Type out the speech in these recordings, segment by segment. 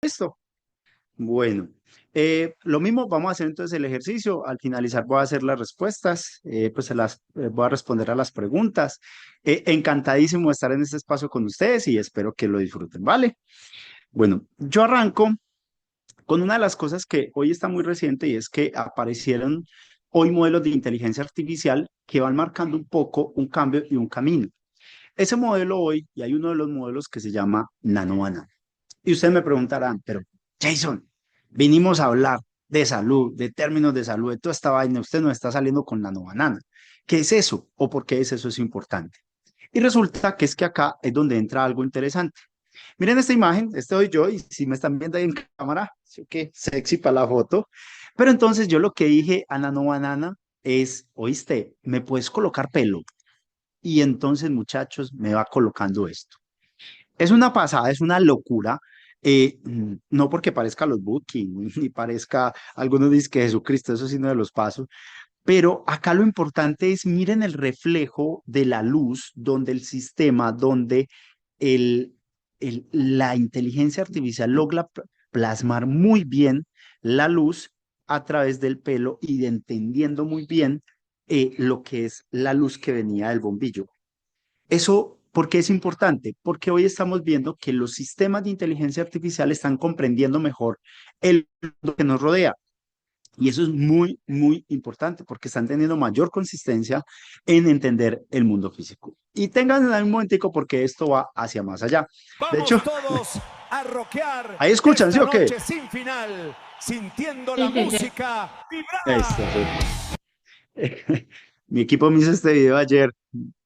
Listo. Bueno, lo mismo vamos a hacer entonces el ejercicio. Al finalizar voy a hacer las respuestas, pues voy a responder a las preguntas. Encantadísimo de estar en este espacio con ustedes y espero que lo disfruten, ¿vale? Bueno, yo arranco con una de las cosas que hoy está muy reciente y es que aparecieron hoy modelos de inteligencia artificial que van marcando un poco un cambio y un camino. Ese modelo hoy, y hay uno de los modelos que se llama NanoAna. Y ustedes me preguntarán, pero Jason, vinimos a hablar de salud, de términos de salud, de toda esta vaina, usted nos está saliendo con NanoBanana. ¿Qué es eso? ¿O por qué es eso es importante? Y resulta que es que acá es donde entra algo interesante. Miren esta imagen, este soy yo, y si me están viendo ahí en cámara, sí que sexy para la foto. Pero entonces yo lo que dije a NanoBanana es, oíste, ¿me puedes colocar pelo? Y entonces, muchachos, me va colocando esto. Es una pasada, es una locura. No porque parezca los Booking, ni parezca, algunos dicen que Jesucristo, eso sí no de los pasos, pero acá lo importante es, miren el reflejo de la luz, donde el sistema, donde el, la inteligencia artificial logra plasmar muy bien la luz a través del pelo y de entendiendo muy bien lo que es la luz que venía del bombillo. Eso, ¿por qué es importante? Porque hoy estamos viendo que los sistemas de inteligencia artificial están comprendiendo mejor el mundo que nos rodea. Y eso es muy, muy importante porque están teniendo mayor consistencia en entender el mundo físico. Y tengan un momentico porque esto va hacia más allá. De hecho, Vamos todos a rockear ahí escuchan, ¿sí esta o qué? noche sin final, sintiendo la Sí, sí, sí. música Esto, sí. vibrar. Mi equipo me hizo este video ayer,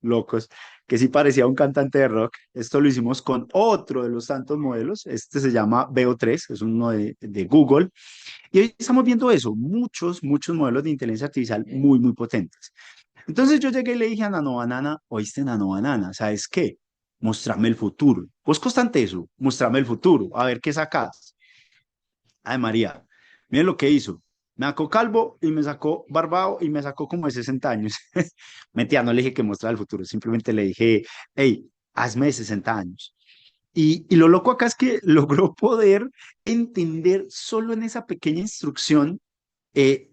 locos, que sí parecía un cantante de rock. Esto lo hicimos con otro de los tantos modelos. Este se llama Veo3, es uno de Google. Y hoy estamos viendo eso, muchos modelos de inteligencia artificial muy, muy potentes. Entonces yo llegué y le dije a Nano Banana, oíste Nano Banana, ¿sabes qué? Mostrame el futuro. Vos constante eso, mostrame el futuro, a ver qué sacas. Ay, María, miren lo que hizo. Me sacó calvo y me sacó barbado y me sacó como de 60 años. Mentira, no le dije que mostrara el futuro, simplemente le dije, hey, hazme de 60 años. Y lo loco acá es que logró poder entender solo en esa pequeña instrucción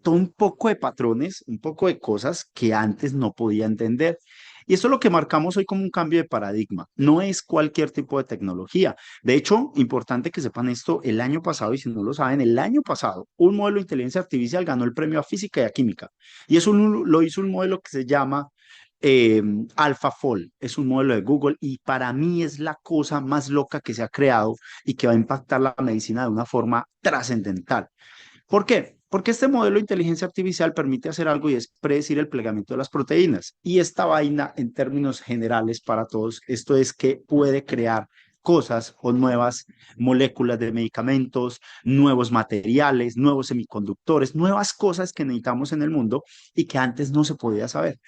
todo un poco de patrones, un poco de cosas que antes no podía entender. Y eso es lo que marcamos hoy como un cambio de paradigma. No es cualquier tipo de tecnología. De hecho, importante que sepan esto, el año pasado, y si no lo saben, el año pasado, un modelo de inteligencia artificial ganó el premio a física y a química. Y eso lo hizo un modelo que se llama eh, AlphaFold. Es un modelo de Google y para mí es la cosa más loca que se ha creado y que va a impactar la medicina de una forma trascendental. ¿Por qué? Porque este modelo de inteligencia artificial permite hacer algo y es predecir el plegamiento de las proteínas. Y esta vaina, en términos generales para todos, esto es que puede crear cosas o nuevas moléculas de medicamentos, nuevos materiales, nuevos semiconductores, nuevas cosas que necesitamos en el mundo y que antes no se podía saber.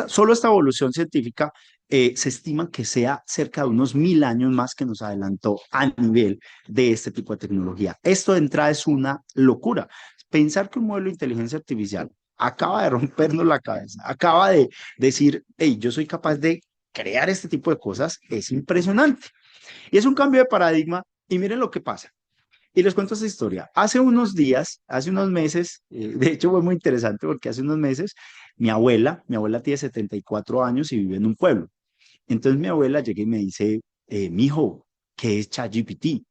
Solo esta evolución científica se estima que sea cerca de unos 1000 años más que nos adelantó a nivel de este tipo de tecnología. Esto de entrada es una locura. Pensar que un modelo de inteligencia artificial acaba de rompernos la cabeza, acaba de decir, hey, yo soy capaz de crear este tipo de cosas, es impresionante. Y es un cambio de paradigma y miren lo que pasa. Y les cuento esta historia. Hace unos días, hace unos meses, de hecho fue muy interesante porque hace unos meses mi abuela tiene 74 años y vive en un pueblo. Entonces mi abuela llega y me dice, mijo, ¿qué es ChatGPT? Y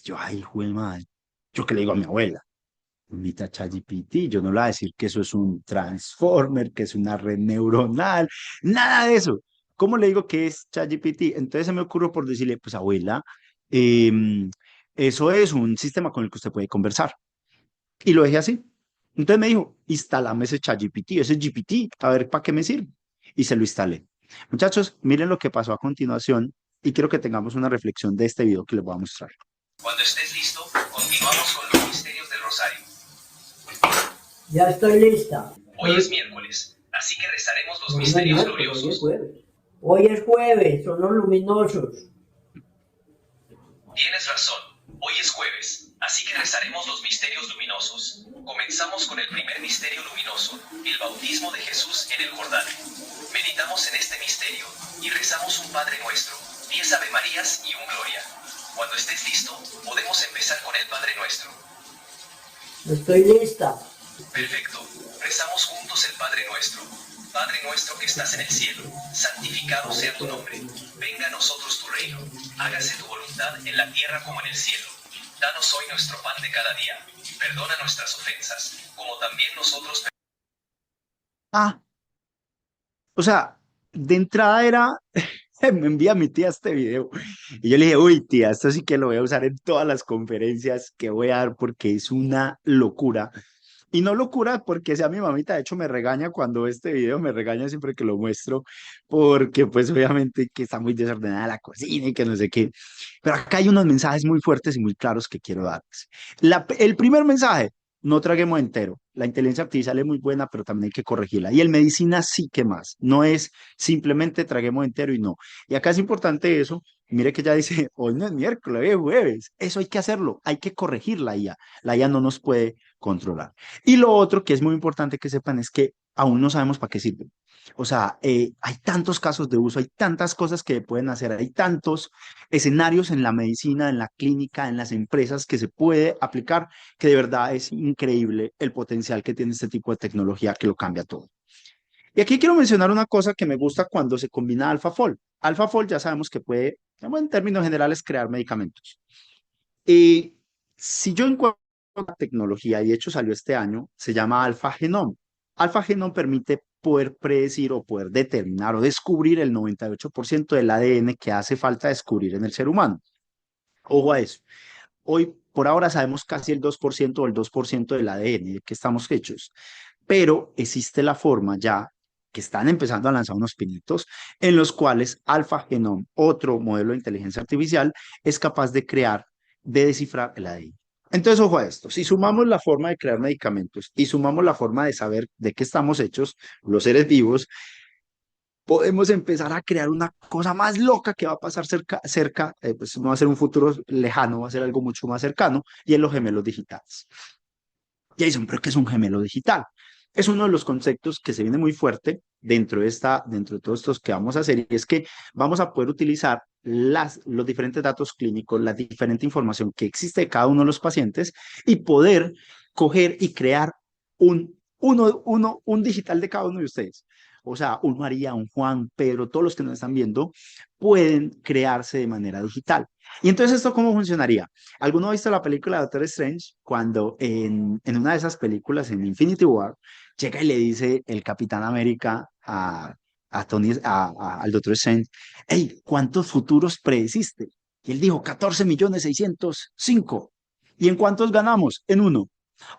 yo, ay, hijo de madre. Yo que le digo a mi abuela, mita ChatGPT, yo no le voy a decir que eso es un transformer, que es una red neuronal, nada de eso. ¿Cómo le digo que es ChatGPT? Entonces se me ocurrió por decirle, pues abuela, em, eso es un sistema con el que usted puede conversar. Y lo dejé así. Entonces me dijo, instálame ese ChatGPT, ese GPT, a ver para qué me sirve. Y se lo instalé. Muchachos, miren lo que pasó a continuación y quiero que tengamos una reflexión de este video que les voy a mostrar. Cuando estés listo, continuamos con los misterios del Rosario. Ya estoy lista. Hoy es miércoles, así que rezaremos los No, no es misterios miércoles, hoy es gloriosos. jueves. Hoy es jueves, son los luminosos. Tienes razón, hoy es jueves, así que rezaremos los misterios luminosos. Comenzamos con el primer misterio luminoso, el bautismo de Jesús en el Jordán. Meditamos en este misterio y rezamos un Padre Nuestro, 10 Ave Marías y un Gloria. Cuando estés listo, podemos empezar con el Padre Nuestro. Estoy lista. Perfecto. Rezamos juntos el Padre Nuestro. Padre nuestro que estás en el cielo, santificado sea tu nombre. Venga a nosotros tu reino. Hágase tu voluntad en la tierra como en el cielo. Danos hoy nuestro pan de cada día. Perdona nuestras ofensas, como también nosotros. Ah, o sea, de entrada era, me envía mi tía este video. Y yo le dije, uy, tía, esto sí que lo voy a usar en todas las conferencias que voy a dar porque es una locura. Y no locura porque sea mi mamita, de hecho me regaña cuando ve este video, me regaña siempre que lo muestro, porque pues obviamente que está muy desordenada la cocina y que no sé qué. Pero acá hay unos mensajes muy fuertes y muy claros que quiero darles. El primer mensaje, no traguemos entero. La inteligencia artificial es muy buena, pero también hay que corregirla. Y en medicina sí que más. No es simplemente traguemos entero y no. Y acá es importante eso. Mire que ya dice, hoy no es miércoles, hoy es jueves. Eso hay que hacerlo, hay que corregir la IA. La IA no nos puede controlar. Y lo otro que es muy importante que sepan es que aún no sabemos para qué sirve. O sea, hay tantos casos de uso, hay tantas cosas que pueden hacer, hay tantos escenarios en la medicina, en la clínica, en las empresas que se puede aplicar, que de verdad es increíble el potencial que tiene este tipo de tecnología que lo cambia todo. Y aquí quiero mencionar una cosa que me gusta cuando se combina AlphaFold. AlphaFold ya sabemos que puede, en términos generales, crear medicamentos. Y si yo encuentro una tecnología, y de hecho salió este año, se llama AlphaGenome. AlphaGenome permite poder predecir o poder determinar o descubrir el 98% del ADN que hace falta descubrir en el ser humano. Ojo a eso. Hoy, por ahora, sabemos casi el 2% o el 2% del ADN de que estamos hechos, pero existe la forma ya que están empezando a lanzar unos pinitos en los cuales AlphaGenome, otro modelo de inteligencia artificial, es capaz de crear, de descifrar el ADN. Entonces, ojo a esto, si sumamos la forma de crear medicamentos y sumamos la forma de saber de qué estamos hechos, los seres vivos, podemos empezar a crear una cosa más loca que va a pasar pues no va a ser un futuro lejano, va a ser algo mucho más cercano, y es los gemelos digitales. Jason, ¿pero qué es un gemelo digital? Es uno de los conceptos que se viene muy fuerte dentro de todos estos que vamos a hacer, y es que vamos a poder utilizar los diferentes datos clínicos, la diferente información que existe de cada uno de los pacientes y poder coger y crear un digital de cada uno de ustedes. O sea, un María, un Juan, Pedro, todos los que nos están viendo pueden crearse de manera digital. Y entonces, ¿esto cómo funcionaría? ¿Alguno ha visto la película de Doctor Strange? Cuando en una de esas películas, en Infinity War, llega y le dice el Capitán América al Doctor Strange, hey, ¿cuántos futuros predeciste? Y él dijo, 14.605.000. ¿Y en cuántos ganamos? En uno.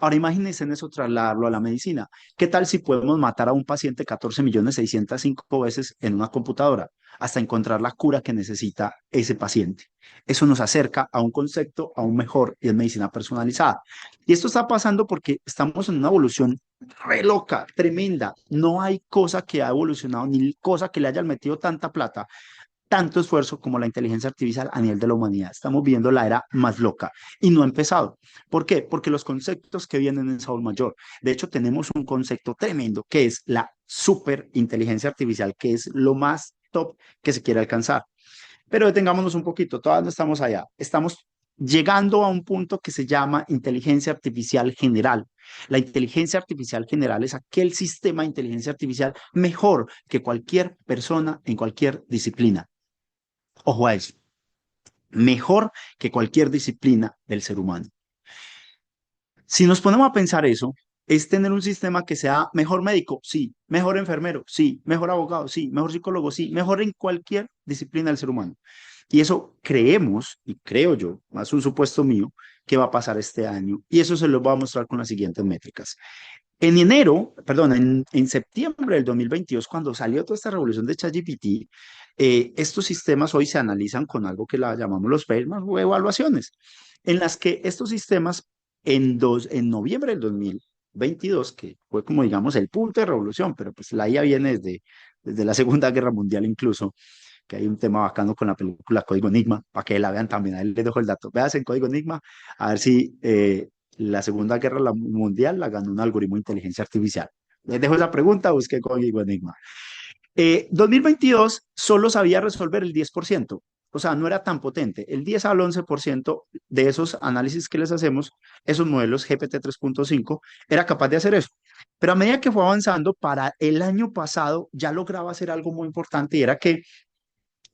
Ahora imagínense en eso trasladarlo a la medicina. ¿Qué tal si podemos matar a un paciente 14.605.000 veces en una computadora hasta encontrar la cura que necesita ese paciente? Eso nos acerca a un concepto aún mejor y es medicina personalizada. Y esto está pasando porque estamos en una evolución re loca, tremenda. No hay cosa que ha evolucionado ni cosa que le hayan metido tanta plata, tanto esfuerzo como la inteligencia artificial a nivel de la humanidad. Estamos viendo la era más loca y no ha empezado. ¿Por qué? Porque los conceptos que vienen en Saúl Mayor. De hecho, tenemos un concepto tremendo que es la superinteligencia artificial, que es lo más top que se quiere alcanzar. Pero detengámonos un poquito, todavía no estamos allá. Estamos llegando a un punto que se llama inteligencia artificial general. La inteligencia artificial general es aquel sistema de inteligencia artificial mejor que cualquier persona en cualquier disciplina. Ojo a eso, mejor que cualquier disciplina del ser humano. Si nos ponemos a pensar eso, es tener un sistema que sea mejor médico, sí, mejor enfermero, sí, mejor abogado, sí, mejor psicólogo, sí, mejor en cualquier disciplina del ser humano. Y eso creemos, y creo yo, más un supuesto mío, que va a pasar este año. Y eso se lo voy a mostrar con las siguientes métricas. En septiembre del 2022, cuando salió toda esta revolución de ChatGPT, estos sistemas hoy se analizan con algo que la llamamos los benchmarks o evaluaciones, en las que estos sistemas en noviembre del 2022, que fue como digamos el punto de revolución, pero pues la IA viene desde la Segunda Guerra Mundial incluso, que hay un tema bacano con la película Código Enigma, para que la vean también, ahí les dejo el dato. Veas en Código Enigma, a ver si la Segunda Guerra Mundial la ganó un algoritmo de inteligencia artificial. Les dejo esa pregunta, busqué Código Enigma. 2022 solo sabía resolver el 10%. O sea, no era tan potente. El 10 al 11% de esos análisis que les hacemos, esos modelos GPT 3.5, era capaz de hacer eso. Pero a medida que fue avanzando, para el año pasado ya lograba hacer algo muy importante y era que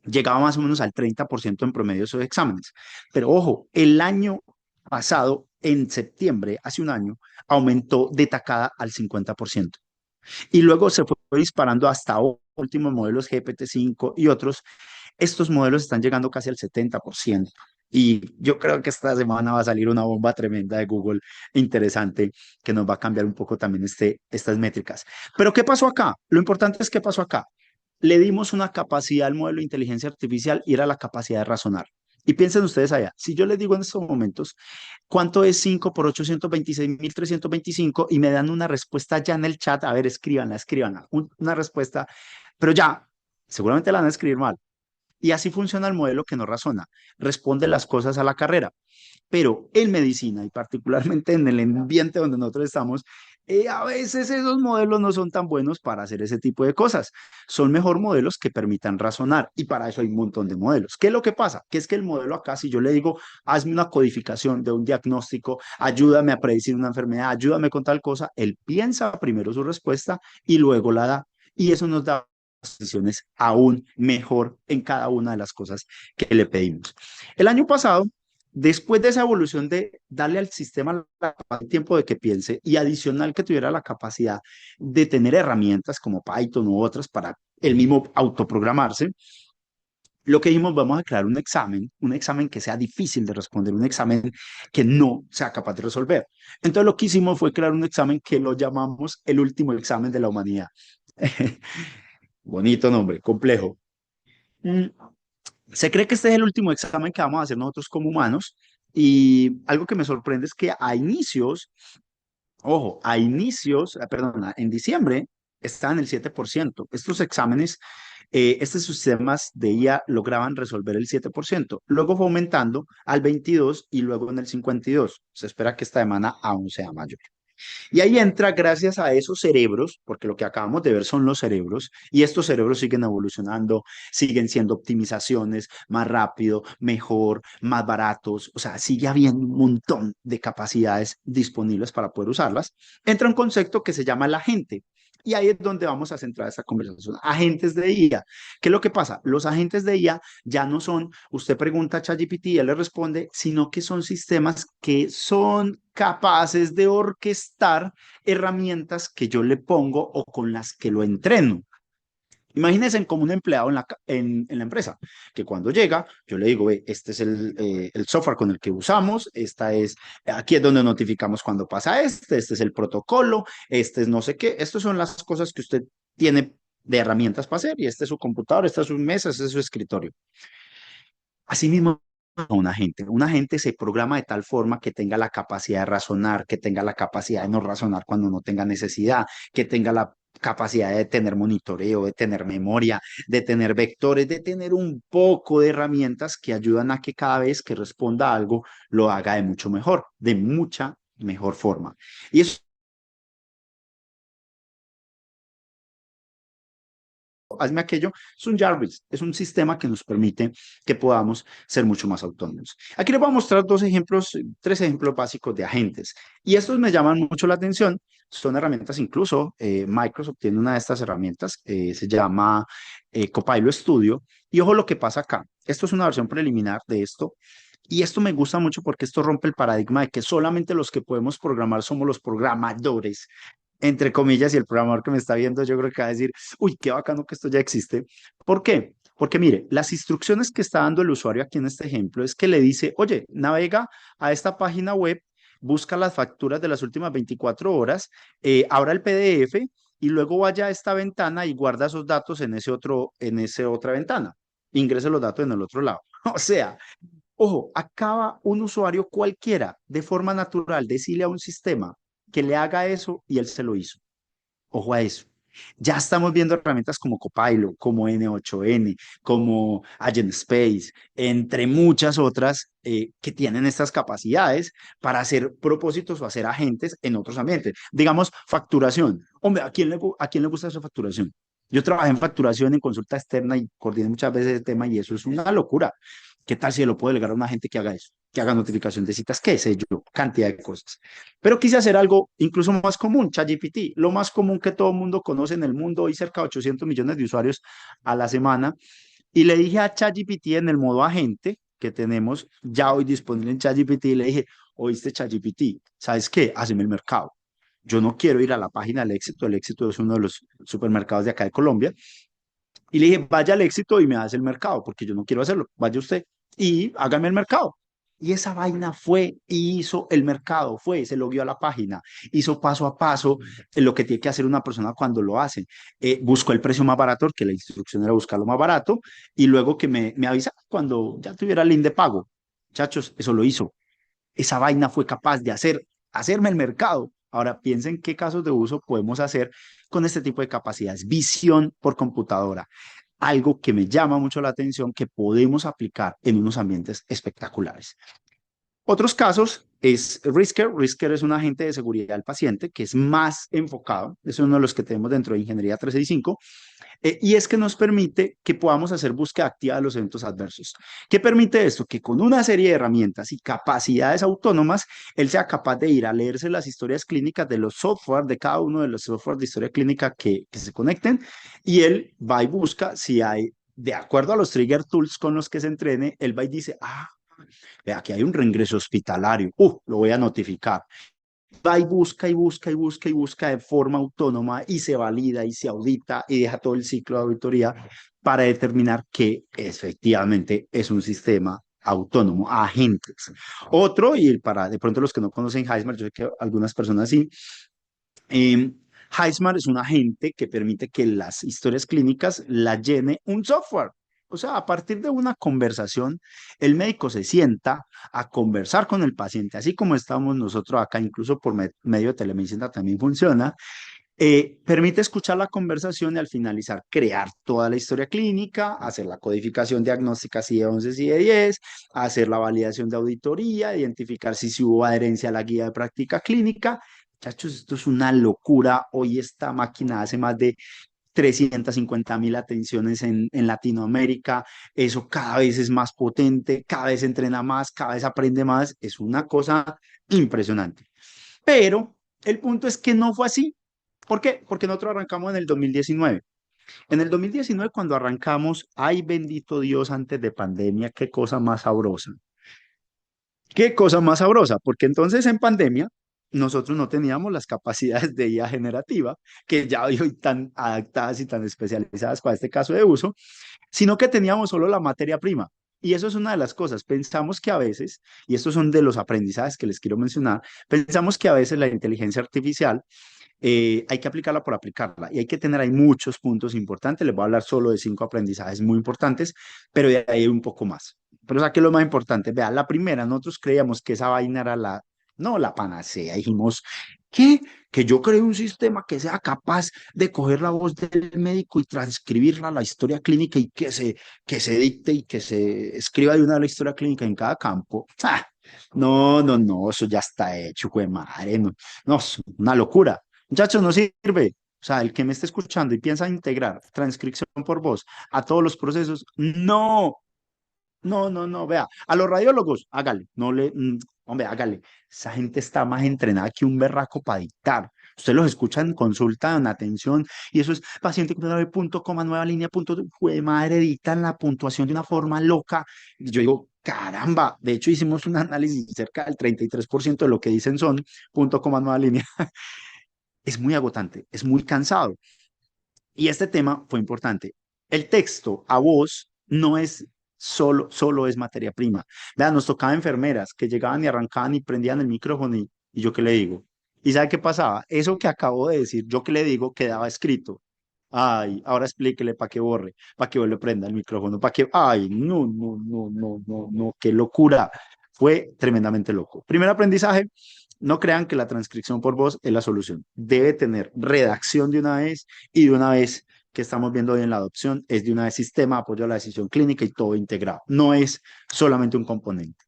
llegaba más o menos al 30% en promedio de esos exámenes. Pero ojo, el año pasado, en septiembre, hace un año, aumentó de tacada al 50%. Y luego se fue disparando hasta últimos modelos GPT-5 y otros. Estos modelos están llegando casi al 70%. Y yo creo que esta semana va a salir una bomba tremenda de Google interesante que nos va a cambiar un poco también estas métricas. Pero ¿qué pasó acá? Lo importante es qué pasó acá. Le dimos una capacidad al modelo de inteligencia artificial y era la capacidad de razonar. Y piensen ustedes allá, si yo les digo en estos momentos, ¿cuánto es 5 por 826.325? Y me dan una respuesta ya en el chat, a ver, escríbanla, una respuesta, pero ya, seguramente la van a escribir mal. Y así funciona el modelo que no razona, responde las cosas a la carrera. Pero en medicina y particularmente en el ambiente donde nosotros estamos, a veces esos modelos no son tan buenos para hacer ese tipo de cosas. Son mejor modelos que permitan razonar y para eso hay un montón de modelos. ¿Qué es lo que pasa? Que es que el modelo acá, si yo le digo, hazme una codificación de un diagnóstico, ayúdame a predecir una enfermedad, ayúdame con tal cosa, él piensa primero su respuesta y luego la da. Y eso nos da decisiones aún mejor en cada una de las cosas que le pedimos. El año pasado, después de esa evolución de darle al sistema el tiempo de que piense y adicional que tuviera la capacidad de tener herramientas como Python u otras para el mismo autoprogramarse, lo que dijimos, vamos a crear un examen que sea difícil de responder, un examen que no sea capaz de resolver. Entonces lo que hicimos fue crear un examen que lo llamamos el último examen de la humanidad. Bonito nombre, complejo. Mm, Se cree que este es el último examen que vamos a hacer nosotros como humanos y algo que me sorprende es que a inicios, ojo, perdón, en diciembre estaban en el 7%. Estos exámenes, estos sistemas de IA lograban resolver el 7%. Luego fue aumentando al 22% y luego en el 52%. Se espera que esta semana aún sea mayor. Y ahí entra gracias a esos cerebros, porque lo que acabamos de ver son los cerebros, y estos cerebros siguen evolucionando, siguen siendo optimizaciones más rápido, mejor, más baratos, o sea, sigue habiendo un montón de capacidades disponibles para poder usarlas. Entra un concepto que se llama el agente. Y ahí es donde vamos a centrar esta conversación. Agentes de IA. ¿Qué es lo que pasa? Los agentes de IA ya no son, usted pregunta a ChatGPT y él le responde, sino que son sistemas que son capaces de orquestar herramientas que yo le pongo o con las que lo entreno. Imagínense como un empleado en la empresa, que cuando llega, yo le digo, este es el software con el que usamos, aquí es donde notificamos cuando pasa este es el protocolo, este es no sé qué, estas son las cosas que usted tiene de herramientas para hacer, y este es su computador, esta es su mesa, este es su escritorio. Asimismo, un agente se programa de tal forma que tenga la capacidad de razonar, que tenga la capacidad de no razonar cuando no tenga necesidad, que tenga la capacidad de tener monitoreo, de tener memoria, de tener vectores, de tener un poco de herramientas que ayudan a que cada vez que responda a algo lo haga de mucho mejor, de mucha mejor forma. Y eso, hazme aquello, es un Jarvis, es un sistema que nos permite que podamos ser mucho más autónomos. Aquí les voy a mostrar tres ejemplos básicos de agentes. Y estos me llaman mucho la atención. Son herramientas, incluso Microsoft tiene una de estas herramientas, se llama Copilot Studio. Y ojo lo que pasa acá. Esto es una versión preliminar de esto. Y esto me gusta mucho porque esto rompe el paradigma de que solamente los que podemos programar somos los programadores, entre comillas, y el programador que me está viendo, yo creo que va a decir, uy, qué bacano que esto ya existe. ¿Por qué? Porque mire, las instrucciones que está dando el usuario aquí en este ejemplo es que le dice, oye, navega a esta página web, busca las facturas de las últimas 24 horas, abra el PDF y luego vaya a esta ventana y guarda esos datos en esa otra ventana. Ingrese los datos en el otro lado. O sea, ojo, acaba un usuario cualquiera de forma natural decirle a un sistema que le haga eso y él se lo hizo. Ojo a eso. Ya estamos viendo herramientas como Copilot, como N8N, como Agent Space, entre muchas otras que tienen estas capacidades para hacer propósitos o hacer agentes en otros ambientes. Digamos, facturación. Hombre, ¿a quién le gusta esa facturación? Yo trabajé en facturación, en consulta externa y coordiné muchas veces el tema y eso es una locura. ¿Qué tal si lo puedo delegar a una gente que haga eso? Que haga notificación de citas, qué sé yo, cantidad de cosas. Pero quise hacer algo incluso más común, ChatGPT, lo más común que todo el mundo conoce en el mundo, hoy cerca de 800 millones de usuarios a la semana. Y le dije a ChatGPT en el modo agente que tenemos ya hoy disponible en ChatGPT, le dije, oíste ChatGPT, ¿sabes qué? Hazme el mercado. Yo no quiero ir a la página del Éxito, el Éxito es uno de los supermercados de acá de Colombia, y le dije, vaya al Éxito y me hace el mercado, porque yo no quiero hacerlo, vaya usted y hágame el mercado. Y esa vaina fue y hizo el mercado, fue, se logueó a la página, hizo paso a paso lo que tiene que hacer una persona cuando lo hace. Buscó el precio más barato, que la instrucción era buscarlo más barato, y luego que me avisa cuando ya tuviera el link de pago. Muchachos, eso lo hizo. Esa vaina fue capaz de hacerme el mercado. Ahora piensen qué casos de uso podemos hacer con este tipo de capacidades. Visión por computadora, algo que me llama mucho la atención que podemos aplicar en unos ambientes espectaculares. Otros casos es Risker. Risker es un agente de seguridad del paciente que es más enfocado, es uno de los que tenemos dentro de Ingeniería 365, y es que nos permite que podamos hacer búsqueda activa de los eventos adversos. ¿Qué permite esto? Que con una serie de herramientas y capacidades autónomas, él sea capaz de ir a leerse las historias clínicas de los software, de cada uno de los software de historia clínica que se conecten, y él va y busca si hay, de acuerdo a los trigger tools con los que se entrene, él va y dice, aquí hay un reingreso hospitalario, lo voy a notificar. Va y busca y busca y busca y busca de forma autónoma y se valida y se audita y deja todo el ciclo de auditoría para determinar que efectivamente es un sistema autónomo, agentes. Otro, y para de pronto los que no conocen Heismar, yo sé que algunas personas sí, eh, Heismar es un agente que permite que las historias clínicas la llene un software. O sea, a partir de una conversación, el médico se sienta a conversar con el paciente, así como estamos nosotros acá, incluso por medio de telemedicina también funciona. Permite escuchar la conversación y al finalizar crear toda la historia clínica, hacer la codificación diagnóstica si de 11, si de 10, hacer la validación de auditoría, identificar si hubo adherencia a la guía de práctica clínica. Muchachos, esto es una locura. Hoy esta máquina hace más de 350.000 atenciones en Latinoamérica. Eso cada vez es más potente, cada vez entrena más, cada vez aprende más. Es una cosa impresionante. Pero el punto es que no fue así. ¿Por qué? Porque nosotros arrancamos en el 2019. En el 2019, cuando arrancamos, ay bendito Dios, antes de pandemia, qué cosa más sabrosa. Qué cosa más sabrosa, porque entonces en pandemia nosotros no teníamos las capacidades de IA generativa, que ya hoy tan adaptadas y tan especializadas para este caso de uso, sino que teníamos solo la materia prima. Y eso es una de las cosas. Pensamos que a veces, y estos son de los aprendizajes que les quiero mencionar, pensamos que a veces la inteligencia artificial hay que aplicarla por aplicarla y hay que tener ahí muchos puntos importantes. Les voy a hablar solo de 5 aprendizajes muy importantes, pero de ahí hay un poco más. Pero saqué lo más importante. Vean, la primera, nosotros creíamos que esa vaina era no, la panacea. Dijimos, ¿qué? Que yo creo un sistema que sea capaz de coger la voz del médico y transcribirla a la historia clínica y que se dicte y que se escriba de una la historia clínica en cada campo. ¡Ah! No, no, no, eso ya está hecho, güey, madre, no, no, es una locura. Muchachos, no sirve. O sea, el que me esté escuchando y piensa integrar transcripción por voz a todos los procesos, no, no, no, no. Vea, a los radiólogos, hágale, no le, hombre, hágale. Esa gente está más entrenada que un berraco para dictar. Usted los escucha en consulta, en atención, y eso es paciente grave, punto, coma, nueva línea, punto, jue madre, editan la puntuación de una forma loca. Y yo digo, caramba, de hecho hicimos un análisis cerca del 33% de lo que dicen son punto, coma, nueva línea. Es muy agotante, es muy cansado. Y este tema fue importante. El texto a voz no es solo es materia prima. Vean, nos tocaba enfermeras que llegaban y arrancaban y prendían el micrófono y yo qué le digo. ¿Y sabe qué pasaba? Eso que acabo de decir, yo qué le digo, quedaba escrito. Ay, ahora explíquele para que borre, para que le prenda el micrófono, para que, ay, no, no, no, no, no, no, qué locura. Fue tremendamente loco. Primer aprendizaje, no crean que la transcripción por voz es la solución. Debe tener redacción de una vez y de una vez que estamos viendo hoy en la adopción es de una vez sistema, apoyo a la decisión clínica y todo integrado. No es solamente un componente.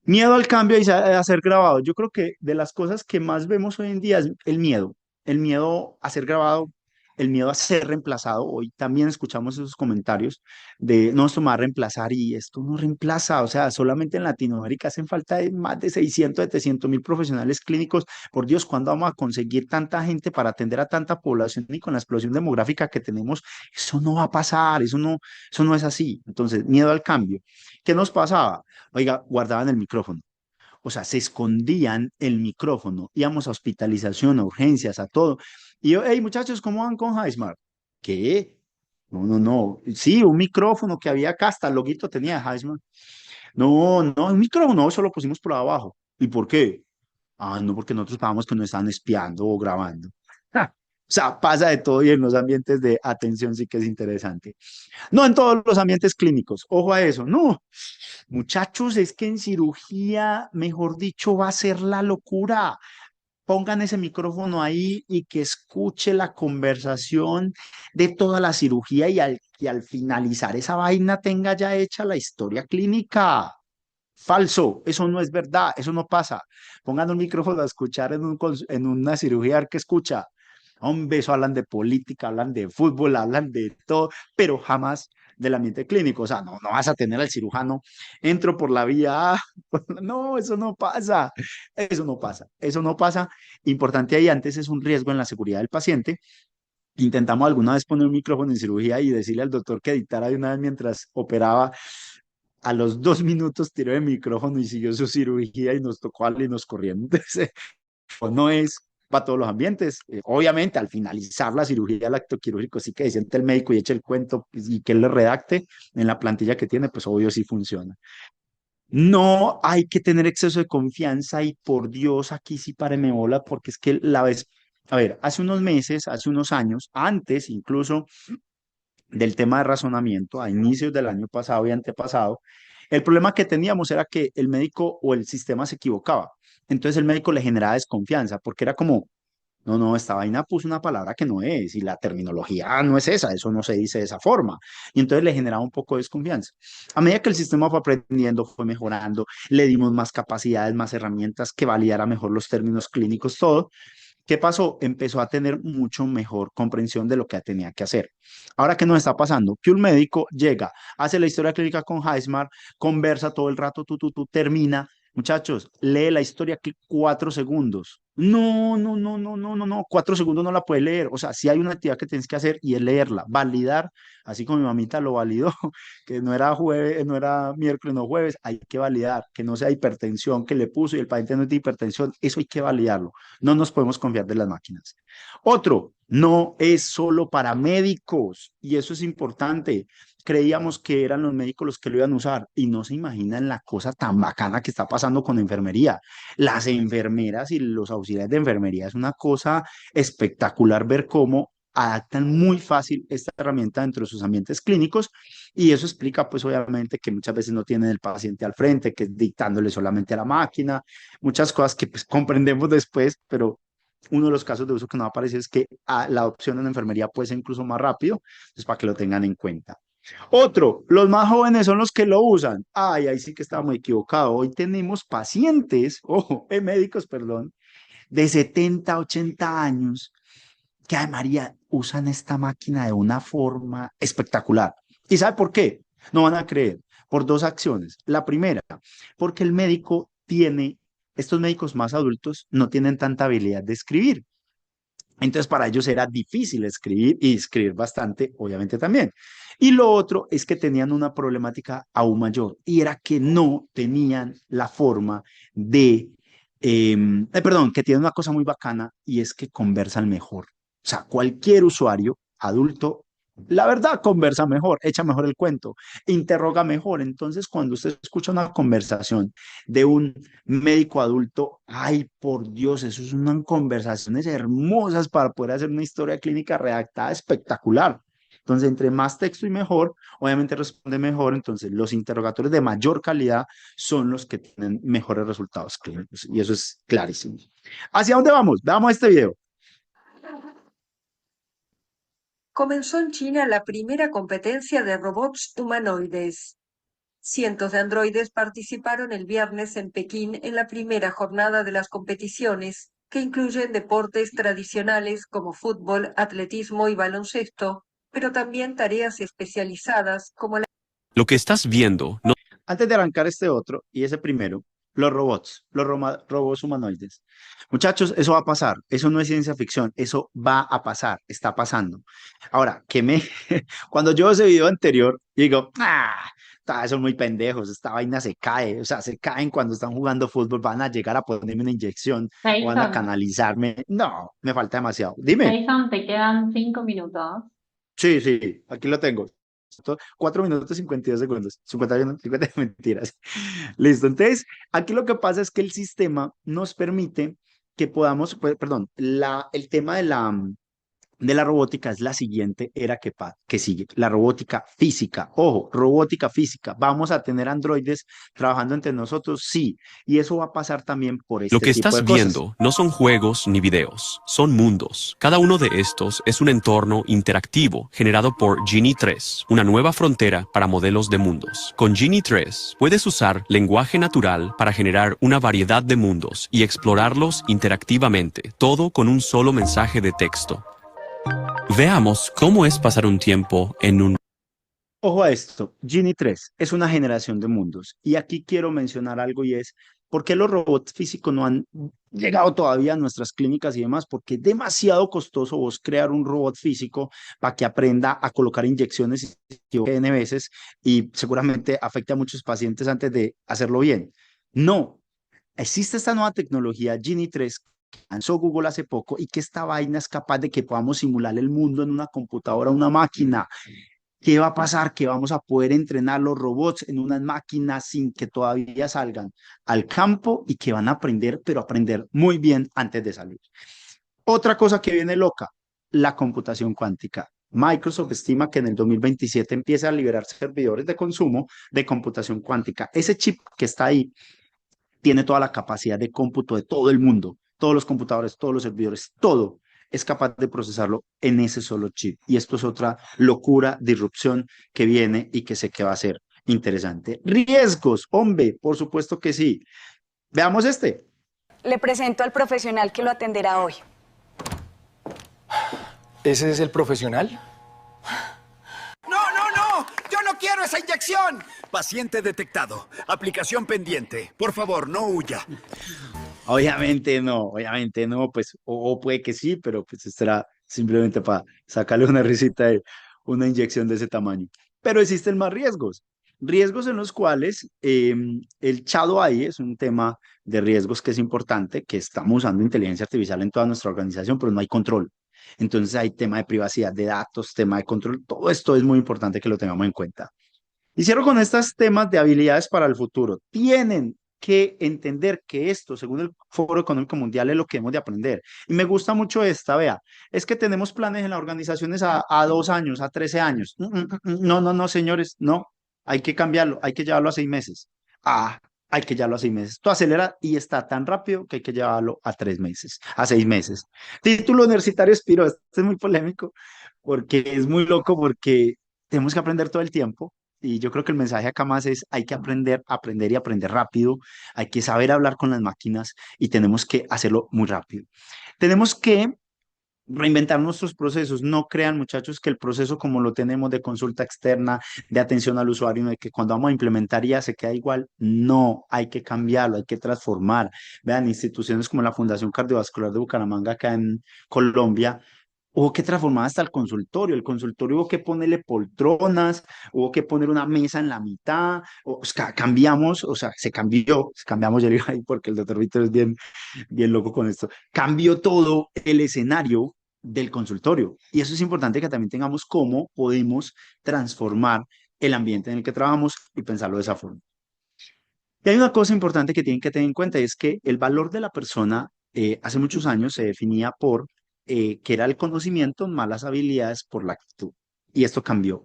Miedo al cambio y a ser grabado. Yo creo que de las cosas que más vemos hoy en día es el miedo a ser grabado el miedo a ser reemplazado. Hoy también escuchamos esos comentarios de, no, esto me va a reemplazar y esto no reemplaza. O sea, solamente en Latinoamérica hacen falta de más de 600, 700.000 profesionales clínicos. Por Dios, ¿cuándo vamos a conseguir tanta gente para atender a tanta población y con la explosión demográfica que tenemos? Eso no va a pasar, eso no es así. Entonces, miedo al cambio. ¿Qué nos pasaba? Oiga, guardaban el micrófono. O sea, se escondían el micrófono, íbamos a hospitalización, a urgencias, a todo. Y yo, hey, muchachos, ¿cómo van con Highsmart? ¿Qué? No, no, no. Sí, un micrófono que había acá, hasta el loguito tenía de Highsmart. No, no, un micrófono, no, eso lo pusimos por abajo. ¿Y por qué? Ah, no, porque nosotros estábamos que nos estaban espiando o grabando. Ja, o sea, pasa de todo y en los ambientes de atención sí que es interesante. No en todos los ambientes clínicos, ojo a eso, no. Muchachos, es que en cirugía, mejor dicho, va a ser la locura. Pongan ese micrófono ahí y que escuche la conversación de toda la cirugía y al finalizar esa vaina tenga ya hecha la historia clínica. Falso, eso no es verdad, eso no pasa. Pongan un micrófono a escuchar en una cirugía, a ver qué escucha. Hombre, eso hablan de política, hablan de fútbol, hablan de todo, pero jamás del ambiente clínico. O sea, no, no vas a tener al cirujano, entro por la vía A. No, eso no pasa, eso no pasa, eso no pasa. Importante ahí antes es un riesgo en la seguridad del paciente. Intentamos alguna vez poner un micrófono en cirugía y decirle al doctor que editara de una vez mientras operaba. A los 2 minutos tiró el micrófono y siguió su cirugía y nos tocó nos corriendo. Entonces, pues no es para todos los ambientes. Obviamente, al finalizar la cirugía, el acto quirúrgico, sí que se siente el médico y eche el cuento pues, y que él le redacte en la plantilla que tiene, pues obvio sí funciona. No hay que tener exceso de confianza y por Dios, aquí sí páreme bola, porque es que la vez, a ver, hace unos meses, hace unos años, antes incluso del tema de razonamiento a inicios del año pasado y antepasado, el problema que teníamos era que el médico o el sistema se equivocaba. Entonces el médico le generaba desconfianza porque era como, no, no, esta vaina puso una palabra que no es y la terminología no es esa, eso no se dice de esa forma. Y entonces le generaba un poco de desconfianza. A medida que el sistema fue aprendiendo, fue mejorando, le dimos más capacidades, más herramientas que validara mejor los términos clínicos, todo. ¿Qué pasó? Empezó a tener mucho mejor comprensión de lo que tenía que hacer. Ahora, ¿qué nos está pasando? Que un médico llega, hace la historia clínica con Highsmart, conversa todo el rato, termina. Muchachos, lee la historia 4 segundos. No, no, no, no, no, no, no. 4 segundos no la puede leer. O sea, si hay una actividad que tienes que hacer y es leerla, validar, así como mi mamita lo validó, que no era jueves, no era miércoles, no jueves, hay que validar, que no sea hipertensión que le puso y el paciente no es de hipertensión, eso hay que validarlo. No nos podemos confiar de las máquinas. Otro, no es solo para médicos y eso es importante. Creíamos que eran los médicos los que lo iban a usar y no se imaginan la cosa tan bacana que está pasando con enfermería. Las enfermeras y los auxiliares de enfermería es una cosa espectacular ver cómo adaptan muy fácil esta herramienta dentro de sus ambientes clínicos y eso explica pues obviamente que muchas veces no tienen el paciente al frente, que es dictándole solamente a la máquina, muchas cosas que pues comprendemos después, pero uno de los casos de uso que no aparece es que la adopción en enfermería puede ser incluso más rápido, entonces para que lo tengan en cuenta. Otro, los más jóvenes son los que lo usan. Ay, ahí sí que estamos equivocados. Hoy tenemos pacientes, ojo, médicos, perdón, de 70, 80 años que, ay María, usan esta máquina de una forma espectacular. ¿Y sabe por qué? No van a creer. Por dos acciones. La primera, porque el médico tiene, estos médicos más adultos no tienen tanta habilidad de escribir. Entonces, para ellos era difícil escribir y escribir bastante, obviamente también. Y lo otro es que tenían una problemática aún mayor y era que no tenían la forma de, perdón, que tienen una cosa muy bacana y es que conversan mejor. O sea, cualquier usuario adulto, la verdad, conversa mejor, echa mejor el cuento, interroga mejor. Entonces, cuando usted escucha una conversación de un médico adulto, ay, por Dios, eso es unas conversaciones hermosas para poder hacer una historia clínica redactada espectacular. Entonces, entre más texto y mejor, obviamente responde mejor. Entonces, los interrogatorios de mayor calidad son los que tienen mejores resultados clínicos. Y eso es clarísimo. ¿Hacia dónde vamos? Veamos este video. Comenzó en China la primera competencia de robots humanoides. Cientos de androides participaron el viernes en Pekín en la primera jornada de las competiciones, que incluyen deportes tradicionales como fútbol, atletismo y baloncesto, pero también tareas especializadas como la... Lo que estás viendo no Antes de arrancar este otro y ese primero, los robots, robots humanoides. Muchachos, eso va a pasar. Eso no es ciencia ficción. Eso va a pasar. Está pasando. Ahora, cuando yo veo ese video anterior, digo, son muy pendejos. Esta vaina se cae. O sea, se caen cuando están jugando fútbol. Van a llegar a ponerme una inyección o van a Jason, canalizarme. No, me falta demasiado. Dime. Jason, te quedan 5 minutos. Sí, sí, aquí lo tengo. 4 minutos 52 segundos. 51, 50 mentiras. Listo. Entonces, aquí lo que pasa es que el sistema nos permite que podamos, perdón, el tema de la robótica es la siguiente era que sigue, la robótica física. Ojo, robótica física. ¿Vamos a tener androides trabajando entre nosotros? Sí, y eso va a pasar también por Lo este que tipo estás de cosas. viendo no son juegos ni videos, son mundos. Cada uno de estos es un entorno interactivo generado por Genie 3, una nueva frontera para modelos de mundos. Con Genie 3 puedes usar lenguaje natural para generar una variedad de mundos y explorarlos interactivamente, todo con un solo mensaje de texto. Veamos cómo es pasar un tiempo en un... Ojo a esto, Genie 3 es una generación de mundos. Y aquí quiero mencionar algo y es, ¿por qué los robots físicos no han llegado todavía a nuestras clínicas y demás? Porque es demasiado costoso vos crear un robot físico para que aprenda a colocar inyecciones N veces y seguramente afecte a muchos pacientes antes de hacerlo bien. No, existe esta nueva tecnología Genie 3 que lanzó Google hace poco y que esta vaina es capaz de que podamos simular el mundo en una computadora, una máquina. ¿Qué va a pasar? Que vamos a poder entrenar los robots en unas máquinas sin que todavía salgan al campo y que van a aprender, pero aprender muy bien antes de salir. Otra cosa que viene loca, la computación cuántica. Microsoft estima que en el 2027 empieza a liberar servidores de consumo de computación cuántica. Ese chip que está ahí tiene toda la capacidad de cómputo de todo el mundo, todos los computadores, todos los servidores, todo es capaz de procesarlo en ese solo chip. Y esto es otra locura, disrupción que viene y que sé que va a ser interesante. Riesgos, hombre, por supuesto que sí. Veamos este. Le presento al profesional que lo atenderá hoy. ¿Ese es el profesional? ¡No, no, no! ¡Yo no quiero esa inyección! Paciente detectado. Aplicación pendiente. Por favor, no huya. Obviamente no, pues, o puede que sí, pero pues esto era simplemente para sacarle una risita de una inyección de ese tamaño. Pero existen más riesgos, riesgos en los cuales el Shadow AI es un tema de riesgos que es importante, que estamos usando inteligencia artificial en toda nuestra organización, pero no hay control. Entonces hay tema de privacidad de datos, tema de control, todo esto es muy importante que lo tengamos en cuenta. Y cierro con estos temas de habilidades para el futuro. Tienen que entender que esto, según el Foro Económico Mundial, es lo que hemos de aprender. Y me gusta mucho esta, vea, es que tenemos planes en las organizaciones a 2 años, a 13 años. No, no, no, señores, no, hay que cambiarlo, hay que llevarlo a 6 meses. Hay que llevarlo a 6 meses. Esto acelera y está tan rápido que hay que llevarlo a 3 meses, a 6 meses. Título universitario Espiro, este es muy polémico porque es muy loco porque tenemos que aprender todo el tiempo y yo creo que el mensaje acá más es hay que aprender, aprender y aprender rápido, hay que saber hablar con las máquinas y tenemos que hacerlo muy rápido. Tenemos que reinventar nuestros procesos. No crean, muchachos, que el proceso como lo tenemos de consulta externa, de atención al usuario, de que cuando vamos a implementar ya se queda igual. No, hay que cambiarlo, hay que transformar. Vean, instituciones como la Fundación Cardiovascular de Bucaramanga acá en Colombia, hubo que transformar hasta el consultorio hubo que ponerle poltronas, hubo que poner una mesa en la mitad, o sea, cambiamos, o sea, cambiamos, yo le digo ahí porque el doctor Víctor es bien, bien loco con esto, cambió todo el escenario del consultorio. Y eso es importante que también tengamos cómo podemos transformar el ambiente en el que trabajamos y pensarlo de esa forma. Y hay una cosa importante que tienen que tener en cuenta, y es que el valor de la persona hace muchos años se definía por que era el conocimiento más las habilidades por la actitud. Y esto cambió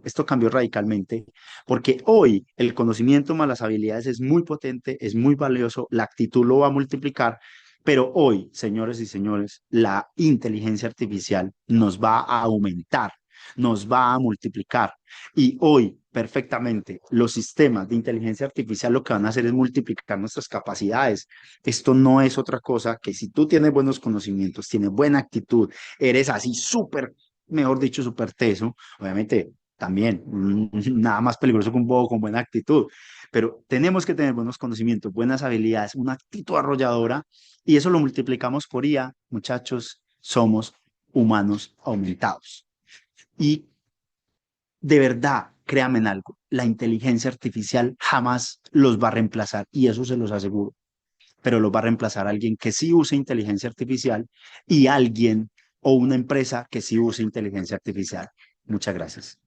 radicalmente, porque hoy el conocimiento más las habilidades es muy potente, es muy valioso, la actitud lo va a multiplicar, pero hoy, señores y señores, la inteligencia artificial nos va a aumentar nos va a multiplicar. Y hoy, perfectamente, los sistemas de inteligencia artificial lo que van a hacer es multiplicar nuestras capacidades. Esto no es otra cosa que si tú tienes buenos conocimientos, tienes buena actitud, eres así súper, mejor dicho, súper teso, obviamente también, nada más peligroso que un bobo con buena actitud, pero tenemos que tener buenos conocimientos, buenas habilidades, una actitud arrolladora, y eso lo multiplicamos por IA, muchachos, somos humanos aumentados. Y de verdad, créanme en algo, la inteligencia artificial jamás los va a reemplazar, y eso se los aseguro, pero los va a reemplazar alguien que sí use inteligencia artificial y alguien o una empresa que sí use inteligencia artificial. Muchas gracias.